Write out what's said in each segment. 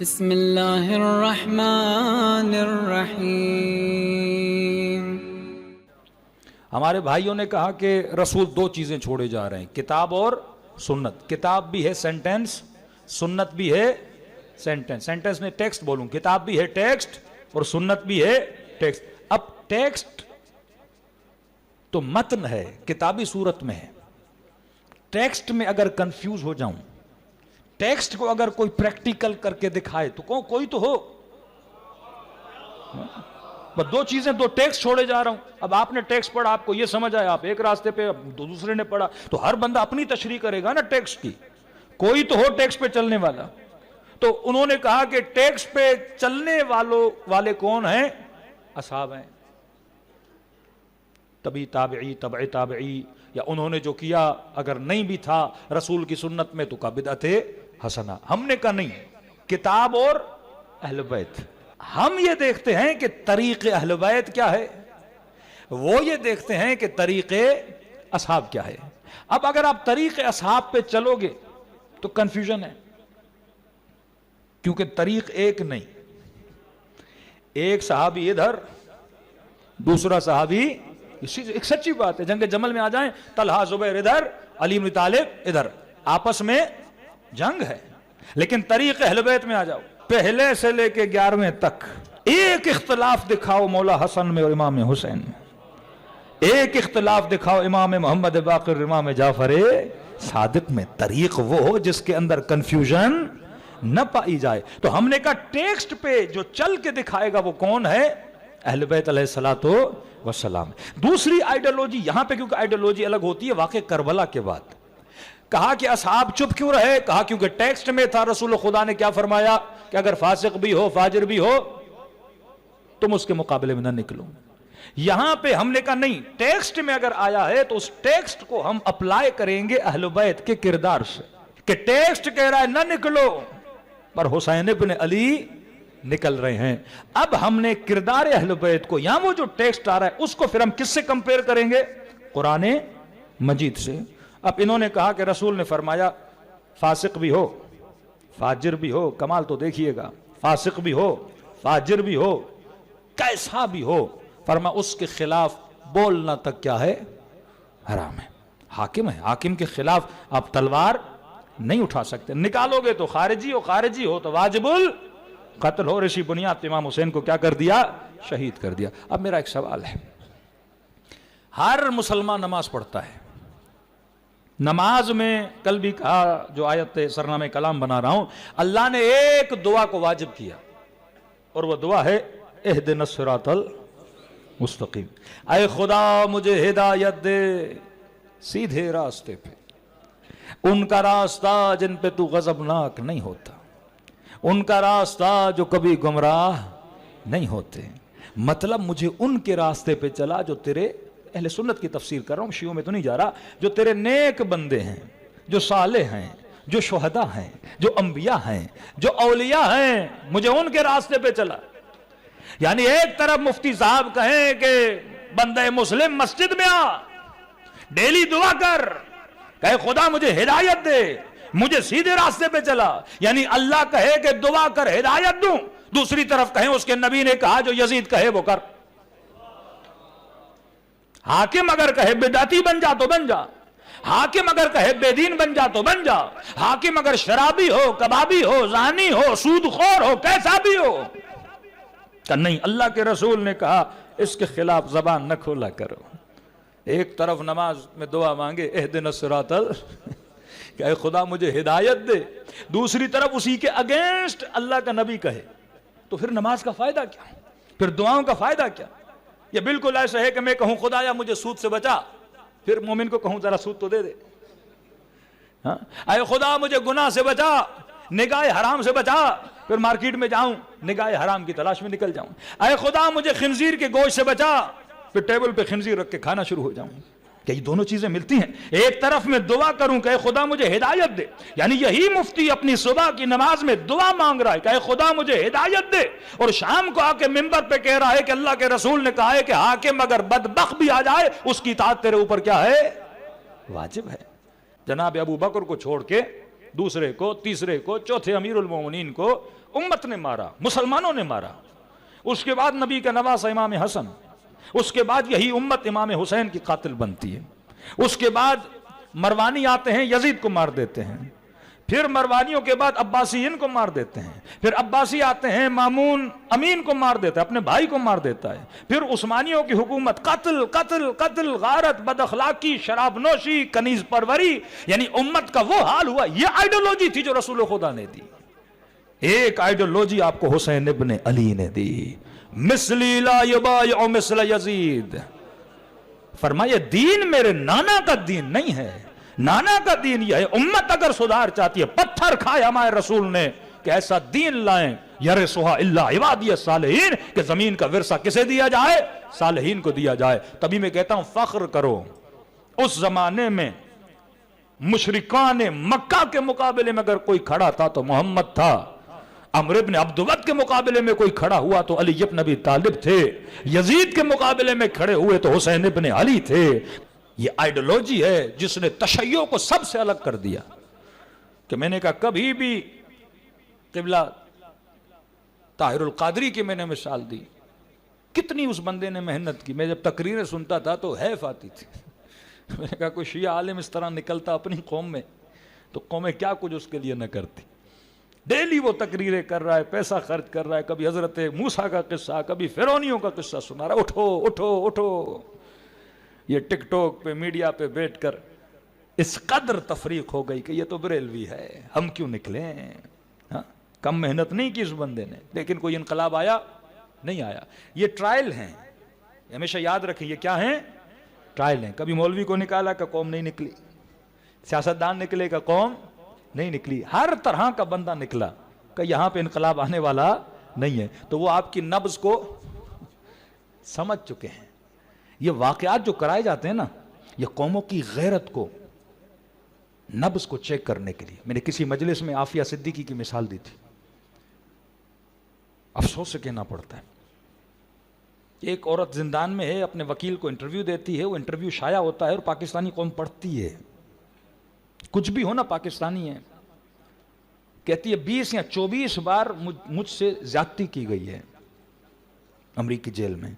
بسم اللہ الرحمن الرحیم۔ ہمارے بھائیوں نے کہا کہ رسول دو چیزیں چھوڑے جا رہے ہیں، کتاب اور سنت۔ کتاب بھی ہے سینٹنس، سنت بھی ہے سینٹنس۔ سینٹنس میں ٹیکسٹ بولوں، کتاب بھی ہے ٹیکسٹ اور سنت بھی ہے ٹیکسٹ۔ اب ٹیکسٹ تو متن ہے، کتابی صورت میں ہے۔ ٹیکسٹ میں اگر کنفیوز ہو جاؤں، ٹیکسٹ کو اگر کوئی پریکٹیکل کر کے دکھائے تو کوئی تو ہو۔ بس دو چیزیں، دو ٹیکسٹ چھوڑے جا رہا ہوں۔ اب آپ نے ٹیکسٹ پڑھا، آپ کو یہ سمجھ آیا، آپ ایک راستے پہ، دوسرے نے پڑھا، تو ہر بندہ اپنی تشریح کرے گا نا ٹیکسٹ کی۔ کوئی تو ہو ٹیکسٹ پہ چلنے والا۔ تو انہوں نے کہا کہ ٹیکسٹ پہ چلنے والے کون ہیں؟ اصحاب ہیں، تبھی تابعی، تبع تابعی، یا انہوں نے جو کیا اگر نہیں بھی تھا رسول کی سنت میں تو کا بدعت حسنہ۔ ہم نے کہا نہیں، کتاب اور اہل بیت۔ ہم یہ دیکھتے ہیں کہ طریق اہل بیت کیا ہے، وہ یہ دیکھتے ہیں کہ طریق اصحاب کیا ہے۔ اب اگر آپ طریق اصحاب پہ چلو گے تو کنفیوژن ہے، کیونکہ طریق ایک نہیں، ایک صحابی ادھر، دوسرا صحابی، ایک سچی بات ہے۔ جنگ جمل میں آ جائیں، طلحہ زبیر ادھر، علی بن طالب ادھر، آپس میں جنگ ہے۔ لیکن طریق اہل بیت میں آ جاؤ، پہلے سے لے کے 11ویں تک ایک اختلاف دکھاؤ مولا حسن میں اور امام حسین میں، ایک اختلاف دکھاؤ امام محمد باقر، امام جعفر صادق میں۔ طریق وہ ہو جس کے اندر کنفیوژن نہ پائی جائے۔ تو ہم نے کہا ٹیکسٹ پہ جو چل کے دکھائے گا وہ کون ہے؟ اہل بیت علیہ الصلوۃ والسلام۔ دوسری آئیڈیالوجی یہاں پہ، کیونکہ آئیڈیالوجی الگ ہوتی ہے واقع کربلا کے بعد۔ کہا کہ اصحاب چپ کیوں رہے؟ کہا کیونکہ ٹیکسٹ میں تھا، رسول خدا نے کیا فرمایا کہ اگر فاسق بھی ہو، فاجر بھی ہو، تم اس کے مقابلے میں نہ نکلو۔ یہاں پہ ہم نے کہا نہیں، ٹیکسٹ میں اگر آیا ہے تو اس ٹیکسٹ کو ہم اپلائی کریں گے اہل بیت کے کردار سے، کہ ٹیکسٹ کہہ رہا ہے نہ نکلو، پر حسین ابن علی نکل رہے ہیں۔ اب ہم نے کردار اہل بیت کو، یہاں وہ جو ٹیکسٹ آ رہا ہے اس کو پھر ہم کس سے کمپیئر کریں گے؟ قرآن مجید سے۔ اب انہوں نے کہا کہ رسول نے فرمایا فاسق بھی ہو، فاجر بھی ہو، کمال تو دیکھیے گا، فاسق بھی ہو، فاجر بھی ہو، کیسا بھی ہو، فرما اس کے خلاف بولنا تک کیا ہے؟ حرام ہے۔ حاکم ہے، حاکم کے خلاف آپ تلوار نہیں اٹھا سکتے۔ نکالو گے تو خارجی ہو، خارجی ہو تو واجب قتل ہو۔ رشی بنیاد امام حسین کو کیا کر دیا؟ شہید کر دیا۔ اب میرا ایک سوال ہے، ہر مسلمان نماز پڑھتا ہے، نماز میں کل بھی کہا، جو آیت سرنامہ کلام بنا رہا ہوں، اللہ نے ایک دعا کو واجب کیا، اور وہ دعا ہے اہدنا الصراط المستقیم۔ اے خدا مجھے ہدایت دے سیدھے راستے پہ، ان کا راستہ جن پہ تو غضبناک نہیں ہوتا، ان کا راستہ جو کبھی گمراہ نہیں ہوتے۔ مطلب مجھے ان کے راستے پہ چلا جو تیرے، اہل سنت کی تفسیر کر رہا ہوں، شیعوں میں تو نہیں جا رہا، جو تیرے نیک بندے ہیں، جو صالح ہیں، جو شہداء ہیں، جو انبیاء ہیں، جو اولیاء ہیں، مجھے ان کے راستے پہ چلا۔ یعنی ایک طرف مفتی صاحب کہیں کہ بندہ مسلم مسجد میں آ، ڈیلی دعا کر، کہ خدا مجھے ہدایت دے، مجھے سیدھے راستے پہ چلا، یعنی اللہ کہے کہ دعا کر ہدایت دوں، دوسری طرف کہیں اس کے نبی نے کہا جو یزید کہے وہ کر۔ حاکم اگر کہے بدعتی بن جا تو بن جا، حاکم اگر کہے بے دین بن جا تو بن جا، حاکم اگر شرابی ہو، کبابی ہو، زانی ہو، سود خور ہو، کیسا بھی ہو، کہ نہیں، اللہ کے رسول نے کہا اس کے خلاف زبان نہ کھولا کرو۔ ایک طرف نماز میں دعا مانگے اہدنا الصراط کہ اے خدا مجھے ہدایت دے، دوسری طرف اسی کے اگینسٹ اللہ کا نبی کہے، تو پھر نماز کا فائدہ کیا؟ پھر دعاؤں کا فائدہ کیا؟ یہ بالکل ایسا ہے کہ میں کہوں خدایا مجھے سود سے بچا، پھر مومن کو کہوں ذرا سود تو دے دے۔ اے خدا مجھے گناہ سے بچا، نگاہ حرام سے بچا، پھر مارکیٹ میں جاؤں نگاہ حرام کی تلاش میں نکل جاؤں۔ اے خدا مجھے خنزیر کے گوشت سے بچا، پھر ٹیبل پہ خنزیر رکھ کے کھانا شروع ہو جاؤں۔ کہ یہ دونوں چیزیں ملتی ہیں؟ ایک طرف میں دعا کروں کہ اے خدا مجھے ہدایت دے، یعنی یہی مفتی اپنی صبح کی نماز میں دعا مانگ رہا ہے کہ اے خدا مجھے ہدایت دے، اور شام کو آ کے ممبر پہ کہہ رہا ہے کہ اللہ کے رسول نے کہا ہے کہ حاکم اگر بدبخت بھی آ جائے اس کی اطاعت تیرے اوپر کیا ہے؟ واجب ہے۔ جناب ابو بکر کو چھوڑ کے دوسرے کو, تیسرے کو, چوتھے امیر المومنین کو امت نے مارا, مسلمانوں نے مارا. اس کے بعد نبی کا نواسہ امام حسن, اس کے بعد یہی امت امام حسین کی قاتل بنتی ہے. اس کے بعد مروانی آتے ہیں, یزید کو مار دیتے ہیں. پھر مروانیوں کے بعد عباسی ان کو مار دیتے ہیں. پھر عباسی آتے ہیں, مامون امین کو مار دیتا ہے, اپنے بھائی کو مار دیتا ہے. پھر عثمانیوں کی حکومت, قتل قتل قتل, غارت, بد اخلاقی, شراب نوشی, کنیز پروری. یعنی امت کا وہ حال ہوا. یہ آئیڈیالوجی تھی جو رسول خدا نے دی. ایک آئیڈیالوجی آپ کو حسین ابن علی نے دی, مثلی لا یبایع مثل یزید. فرمایا دین میرے نانا کا دین نہیں ہے, نانا کا دین یہ ہے. امت اگر سدھار چاہتی ہے, پتھر کھائے ہمارے رسول نے کہ ایسا دین لائیں, یرثھا الا عبادی الصالحین, کہ زمین کا ورثہ کسے دیا جائے؟ صالحین کو دیا جائے. تبھی میں کہتا ہوں فخر کرو, اس زمانے میں مشرکان مکہ کے مقابلے میں اگر کوئی کھڑا تھا تو محمد تھا. عمرو بن عبد ود کے مقابلے میں کوئی کھڑا ہوا تو علی بن ابی طالب تھے. یزید کے مقابلے میں کھڑے ہوئے تو حسین ابن علی تھے. یہ آئیڈیالوجی ہے جس نے تشیع کو سب سے الگ کر دیا. کہ میں نے کہا کبھی بھی قبلہ طاہر القادری کی میں نے مثال دی, کتنی اس بندے نے محنت کی. میں جب تقریریں سنتا تھا تو حیف آتی تھی. میں نے کہا کوئی شیعہ عالم اس طرح نکلتا اپنی قوم میں تو قومیں کیا کچھ اس کے لیے نہ کرتی. ڈیلی وہ تقریریں کر رہا ہے, پیسہ خرچ کر رہا ہے, کبھی حضرت موسیٰ کا قصہ, کبھی فرعونیوں کا قصہ سنا رہا ہے. اٹھو اٹھو اٹھو. یہ ٹک ٹوک پہ, میڈیا پہ بیٹھ کر اس قدر تفریق ہو گئی کہ یہ تو بریلوی ہے, ہم کیوں نکلیں. ہاں, کم محنت نہیں کی اس بندے نے, لیکن کوئی انقلاب آیا نہیں آیا. یہ ٹرائل ہیں, ہمیشہ یاد رکھیں. یہ کیا ہیں؟ ٹرائل ہیں. کبھی مولوی کو نکالا کہ قوم نہیں نکلی, سیاستدان نکلے کہ قوم نہیں نکلی. ہر طرح کا بندہ نکلا کہ یہاں پہ انقلاب آنے والا نہیں ہے. تو وہ آپ کی نبض کو سمجھ چکے ہیں. یہ واقعات جو کرائے جاتے ہیں نا, یہ قوموں کی غیرت کو, نبض کو چیک کرنے کے لیے. میں نے کسی مجلس میں عافیہ صدیقی کی مثال دی تھی, افسوس سے کہنا پڑتا ہے. ایک عورت زندان میں ہے, اپنے وکیل کو انٹرویو دیتی ہے, وہ انٹرویو شائع ہوتا ہے اور پاکستانی قوم پڑھتی ہے. کچھ بھی ہو نا, پاکستانی ہے. کہتی ہے 20 یا 24 بار مجھ سے زیادتی کی گئی ہے امریکی جیل میں.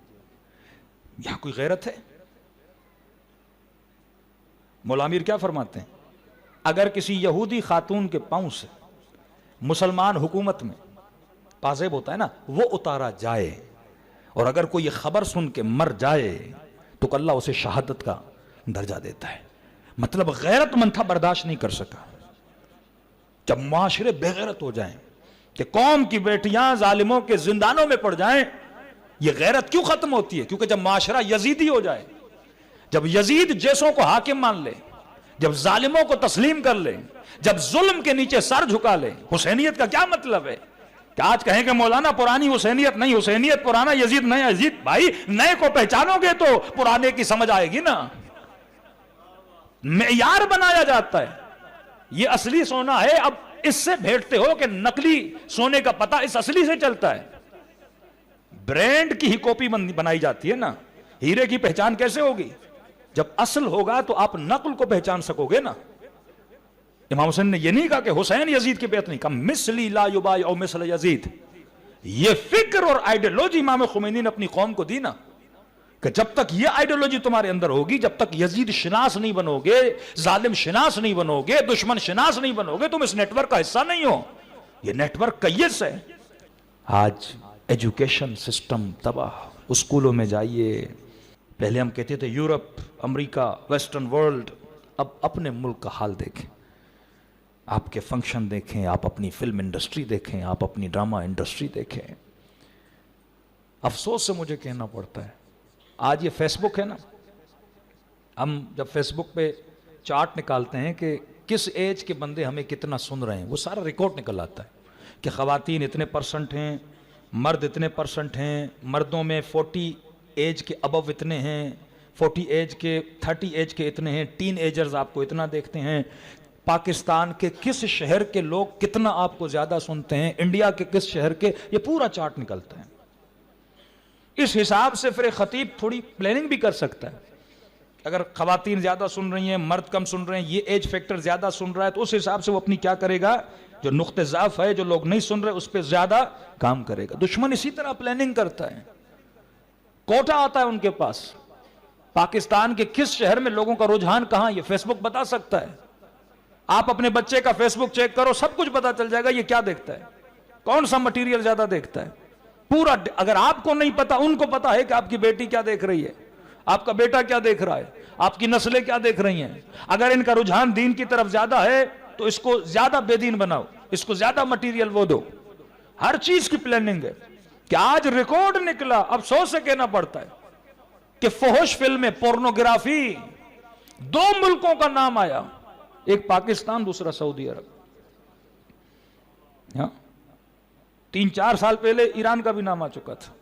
یہاں کوئی غیرت ہے؟ مولا امیر کیا فرماتے ہیں؟ اگر کسی یہودی خاتون کے پاؤں سے مسلمان حکومت میں پازیب ہوتا ہے نا, وہ اتارا جائے, اور اگر کوئی یہ خبر سن کے مر جائے تو اللہ اسے شہادت کا درجہ دیتا ہے. مطلب غیرت مند تھا, برداشت نہیں کر سکا. جب معاشرے بے غیرت ہو جائیں کہ قوم کی بیٹیاں ظالموں کے زندانوں میں پڑ جائیں, یہ غیرت کیوں ختم ہوتی ہے؟ کیونکہ جب معاشرہ یزیدی ہو جائے, جب یزید جیسوں کو حاکم مان لے, جب ظالموں کو تسلیم کر لے, جب ظلم کے نیچے سر جھکا لے. حسینیت کا کیا مطلب ہے کہ آج کہیں کہ مولانا پرانی حسینیت نہیں, حسینیت پرانا, یزید نیا. یزید بھائی نئے کو پہچانو گے تو پرانے کی سمجھ آئے گی نا. معیار بنایا جاتا ہے. یہ اصلی سونا ہے, اب اس سے بھیٹتے ہو کہ نقلی سونے کا پتہ اس اصلی سے چلتا ہے. برینڈ کی ہی کاپی بنائی جاتی ہے نا. ہیرے کی پہچان کیسے ہوگی؟ جب اصل ہوگا تو آپ نقل کو پہچان سکو گے نا. امام حسین نے یہ نہیں کہا کہ حسین یزید کی بیعت نہیں, کہا مثلی لا یبایع مثل یزید. یہ فکر اور آئیڈیالوجی امام خمینی نے اپنی قوم کو دی نا, کہ جب تک یہ آئیڈیالوجی تمہارے اندر ہوگی, جب تک یزید شناس نہیں بنو گے, ظالم شناس نہیں بنو گے, دشمن شناس نہیں بنو گے, تم اس نیٹ ورک کا حصہ نہیں ہو. یہ نیٹ ورک کیس ہے. آج ایجوکیشن سسٹم تباہ. اسکولوں میں جائیے, پہلے ہم کہتے تھے یورپ, امریکہ, ویسٹرن ورلڈ. اب اپنے ملک کا حال دیکھیں, آپ کے فنکشن دیکھیں, آپ اپنی فلم انڈسٹری دیکھیں, آپ اپنی ڈرامہ انڈسٹری دیکھیں. افسوس سے مجھے کہنا پڑتا ہے, آج یہ فیس بک ہے نا, ہم جب فیس بک پہ چارٹ نکالتے ہیں کہ کس ایج کے بندے ہمیں کتنا سن رہے ہیں, وہ سارا ریکارڈ نکل آتا ہے کہ خواتین اتنے % ہیں, مرد اتنے % ہیں, مردوں میں 40 ایج کے ابو اتنے ہیں, 40 ایج کے, 30 ایج کے اتنے ہیں, ٹین ایجرز آپ کو اتنا دیکھتے ہیں. پاکستان کے کس شہر کے لوگ کتنا آپ کو زیادہ سنتے ہیں, انڈیا کے کس شہر کے, یہ پورا چارٹ نکلتا ہے. اس حساب سے پھر خطیب تھوڑی پلاننگ بھی کر سکتا ہے اگر خواتین زیادہ سن رہی ہیں، مرد کم سن رہے ہیں، یہ ایج فیکٹر زیادہ سن رہا ہے، تو اس حساب سے وہ اپنی کیا کرے گا، جو نقطہ ضعف ہے، جو لوگ نہیں سن رہے، اس پہ زیادہ کام کرے گا۔ دشمن اسی طرح پلاننگ کرتا ہے، کوٹا آتا ہے ان کے پاس، پاکستان کے کس شہر میں لوگوں کا رجحان کہاں، یہ فیس بک بتا سکتا ہے۔ آپ اپنے بچے کا فیس بک چیک کرو، سب کچھ پتا چل جائے گا یہ کیا دیکھتا ہے، کون سا مٹیریل زیادہ دیکھتا ہے پورا۔ اگر آپ کو نہیں پتا، ان کو پتا ہے کہ آپ کی بیٹی کیا دیکھ رہی ہے، آپ کا بیٹا کیا دیکھ رہا ہے، آپ کی نسلیں کیا دیکھ رہی ہیں۔ اگر ان کا رجحان دین کی طرف زیادہ ہے تو اس کو زیادہ بے دین بناؤ، اس کو زیادہ مٹیریل وہ دو۔ ہر چیز کی پلاننگ ہے کہ آج ریکارڈ نکلا، افسوس سے کہنا پڑتا ہے کہ فحش فلمیں، پورنوگرافی، دو ملکوں کا نام آیا، ایک پاکستان، دوسرا سعودی عرب۔ 3-4 سال پہلے ایران کا بھی نام آ چکا تھا۔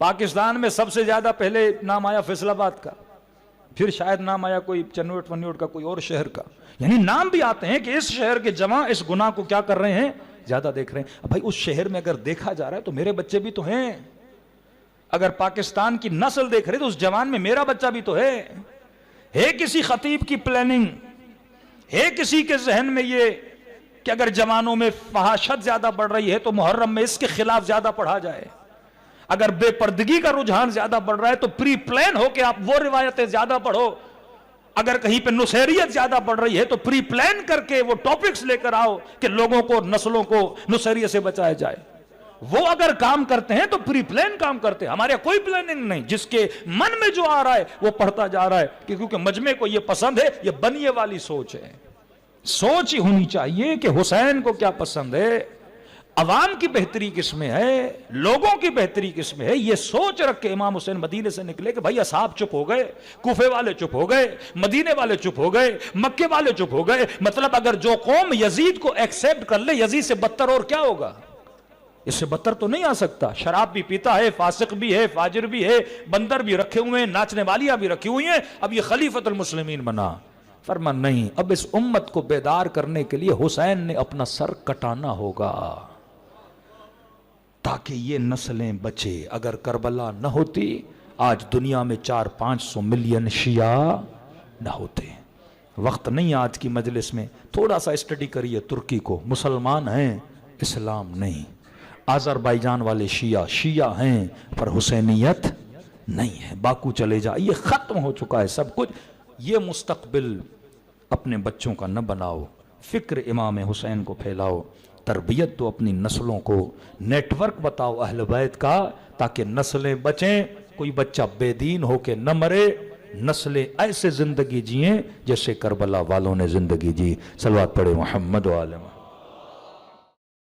پاکستان میں سب سے زیادہ پہلے نام آیا فیصل آباد کا، پھر شاید نام آیا کوئی چنوٹ ونوٹ کا، کوئی اور شہر کا۔ یعنی نام بھی آتے ہیں کہ اس شہر کے جوان اس گناہ کو کیا کر رہے ہیں، زیادہ دیکھ رہے ہیں۔ بھائی اس شہر میں اگر دیکھا جا رہا ہے تو میرے بچے بھی تو ہیں۔ اگر پاکستان کی نسل دیکھ رہے تو اس جوان میں میرا بچہ بھی تو ہے۔ کسی خطیب کی پلاننگ ہے، کسی کے ذہن میں یہ کہ اگر جوانوں میں فحاشت زیادہ بڑھ رہی ہے تو محرم میں اس کے خلاف زیادہ پڑھا جائے۔ اگر بے پردگی کا رجحان زیادہ بڑھ رہا ہے تو پری پلان ہو کہ آپ وہ روایتیں زیادہ پڑھو۔ اگر کہیں پہ نصیریت زیادہ بڑھ رہی ہے تو پری پلان کر کے وہ ٹاپکس لے کر آؤ کہ لوگوں کو، نسلوں کو نصیریت سے بچایا جائے۔ وہ اگر کام کرتے ہیں تو پری پلان کام کرتے ہیں، ہمارے کوئی پلاننگ نہیں، جس کے من میں جو آ رہا ہے وہ پڑھتا جا رہا ہے، کیونکہ مجمع کو یہ پسند ہے۔ یہ بنیے والی سوچ ہے، سوچ ہی ہونی چاہیے کہ حسین کو کیا پسند ہے، عوام کی بہتری کس میں ہے، لوگوں کی بہتری کس میں ہے۔ یہ سوچ رکھ کے امام حسین مدینے سے نکلے کہ بھائی اصحاب چپ ہو گئے، کوفے والے چپ ہو گئے، مدینے والے چپ ہو گئے، مکے والے چپ ہو گئے۔ مطلب اگر جو قوم یزید کو ایکسیپٹ کر لے، یزید سے بدتر اور کیا ہوگا، اس سے بدتر تو نہیں آ سکتا۔ شراب بھی پیتا ہے، فاسق بھی ہے، فاجر بھی ہے، بندر بھی رکھے ہوئے ہیں، ناچنے والیاں بھی رکھی ہوئی ہیں، اب یہ خلیفۃ المسلمین بنا۔ فرما نہیں، اب اس امت کو بیدار کرنے کے لیے حسین نے اپنا سر کٹانا ہوگا تاکہ یہ نسلیں بچے۔ اگر کربلا نہ ہوتی آج دنیا میں 400-500 ملین شیعہ نہ ہوتے۔ وقت نہیں آج کی مجلس میں، تھوڑا سا اسٹڈی کریے ترکی کو، مسلمان ہیں اسلام نہیں۔ آذربائیجان والے شیعہ ہیں پر حسینیت نہیں ہے۔ باکو چلے جا، یہ ختم ہو چکا ہے سب کچھ۔ یہ مستقبل اپنے بچوں کا نہ بناؤ، فکر امام حسین کو پھیلاؤ، تربیت دو اپنی نسلوں کو، نیٹ ورک بتاؤ اہل بیت کا تاکہ نسلیں بچیں، کوئی بچہ بے دین ہو کے نہ مرے، نسلیں ایسے زندگی جئیں جیسے کربلا والوں نے زندگی جی۔ صلوات پڑھے محمد و آل محمد۔